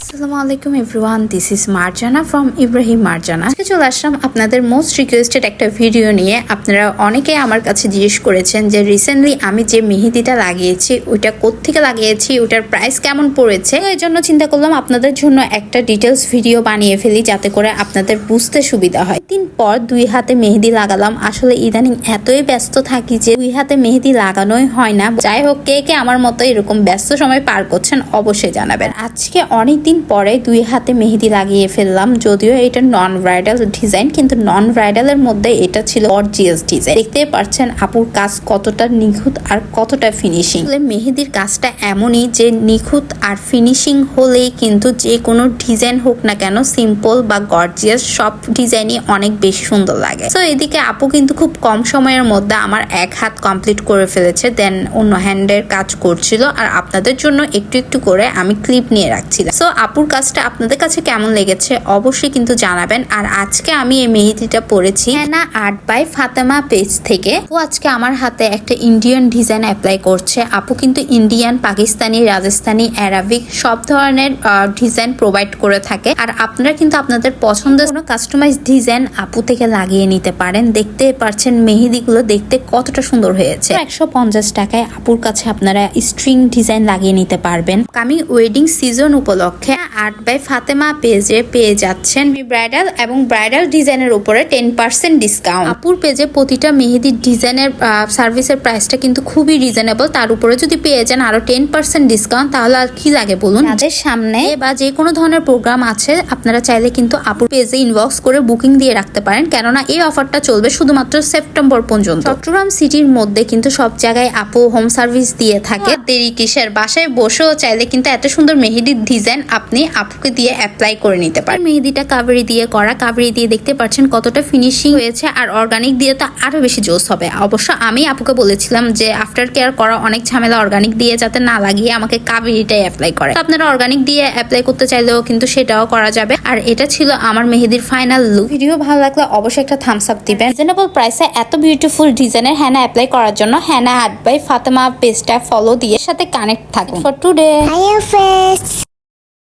আসসালামু আলাইকুম everyone, this is Marjana from Ibrahim Marjana. আজকে চলে আসলাম আপনাদের মোস্ট রিকোয়েস্টেড একটা ভিডিও নিয়ে। আপনারা অনেকে আমার কাছে জিজ্ঞেস করেছেন যে রিসেন্টলি আমি যে মেহেদিটা লাগিয়েছি ওইটা কোত্থেকে লাগিয়েছি, ওটার প্রাইস কেমন পড়েছে। এই জন্য চিন্তা করলাম আপনাদের জন্য একটা ডিটেলস ভিডিও বানিয়ে ফেলি, যাতে করে আপনাদের বুঝতে সুবিধা হয়। দিন পর দুই হাতে মেহেদি লাগালাম। আসলে ইদানিং এতই ব্যস্ত থাকি যে দুই হাতে মেহেদি লাগানোই হয় না। যাই হোক, কে কে আমার মতো এরকম ব্যস্ত সময় পার করছেন অবশ্যই জানাবেন। আজকে অনেকদিন পরে দুই হাতে মেহেদি লাগিয়ে ফেললাম। যদিও এটা নন ব্রাইডাল ডিজাইন, কিন্তু নন ব্রাইডালের মধ্যে এটা ছিল গর্জিয়াস ডিজাইন। দেখতে পাচ্ছেন আপুর কাজ কতটা নিখুঁত আর কতটা ফিনিশিং। মেহেদির কাজটা এমনই যে নিখুঁত আর ফিনিশিং হলেই কিন্তু যে কোনো ডিজাইন হোক না কেন, সিম্পল বা গর্জিয়াস, সব ডিজাইনই অনেক বেশি সুন্দর লাগে। তো এদিকে আপু কিন্তু খুব কম সময়ের মধ্যে আমার এক হাত কমপ্লিট করে ফেলেছে, দেন অন্য হ্যান্ডের কাজ করছিল। আর আপনাদের জন্য একটু একটু করে আমি ক্লিপ নিয়ে রাখছিলাম। সো আপুর কাজটা আপনাদের কাছে কেমন লেগেছে অবশ্যই কিন্তু জানাবেন। আর আজকে আমি এই মেহেদিটা পরেছি হেনা আর্ট বাই ফাতেমা পেজ থেকে। ও আজকে আমার হাতে একটা ইন্ডিয়ান ডিজাইন অ্যাপ্লাই করছে। আপু কিন্তু ইন্ডিয়ান, পাকিস্তানি, রাজস্থানি, অ্যারাবিক সব ধরনের ডিজাইন প্রোভাইড করে থাকে। আর আপনারা কিন্তু আপনাদের পছন্দের কোনো কাস্টমাইজ ডিজাইন আপু থেকে লাগিয়ে নিতে পারেন। দেখতে পাচ্ছেন মেহেদিগুলো দেখতে কতটা সুন্দর হয়েছে। 150 টাকায় আপুর কাছে আপনারা স্ট্রিং ডিজাইন লাগিয়ে নিতে পারবেন। আমি ওয়েডিং সিজন উপলক্ষে আর্ট বাই ফাতেমা পেজে পেয়ে যাচ্ছেন ব্রাইডাল এবং ব্রাইডাল ডিজাইনের উপরে 10% ডিসকাউন্ট। আপুর পেজে প্রতিটা মেহেদির ডিজাইনের সার্ভিসের প্রাইসটা কিন্তু খুবই রিজনেবল। তার উপরে যদি পেয়ে যান আরো 10% ডিসকাউন্ট, তাহলে আর কি লাগে বলুন। তাদের সামনে বা যে কোনো ধরনের প্রোগ্রাম আছে, আপনারা চাইলে কিন্তু আপুর পেজে ইনবক্স করে বুকিং দিয়ে রাখতে পারেন, কেননা এই অফারটা চলবে শুধুমাত্র সেপ্টেম্বর পর্যন্ত। চট্টগ্রাম সিটির মধ্যে কিন্তু সব জায়গায় আপু হোম সার্ভিস দিয়ে থাকে। দেরি কিসের, বাসায় বসেও চাইলে কিন্তু এত সুন্দর মেহেদির ডিজাইন আপনি আপুকে দিয়ে অ্যাপ্লাই করে নিতে পারেন। মেহেদিটা কাবেরি দিয়ে করা, কাবেরি দিয়ে দেখতে পাচ্ছেন কতটা ফিনিশিং হয়েছে। আর অর্গানিক দিয়ে তো আরো বেশি জোস হবে। অবশ্য আমি আপুকে বলেছিলাম যে আফটার কেয়ার করা অনেক ঝামেলা, অর্গানিক দিয়ে যাতে না লাগিয়ে আমাকে কাবেরিটাই অ্যাপ্লাই করে। আপনারা অর্গানিক দিয়ে অ্যাপ্লাই করতে চাইলেও কিন্তু সেটাও করা যাবে। আর এটা ছিল আমার মেহেদির ফাইনাল লুক। ভিডিও ভালো লাগলে অবশ্যই একটা থামস আপ দিবেন। রিজনেবল প্রাইসে এত বিউটিফুল ডিজাইনের হেনা অ্যাপ্লাই করার জন্য হেনা আর্ট বাই ফাতেমা পেজটা ফলো দিয়ে সাথে কানেক্ট থাকুন। For today.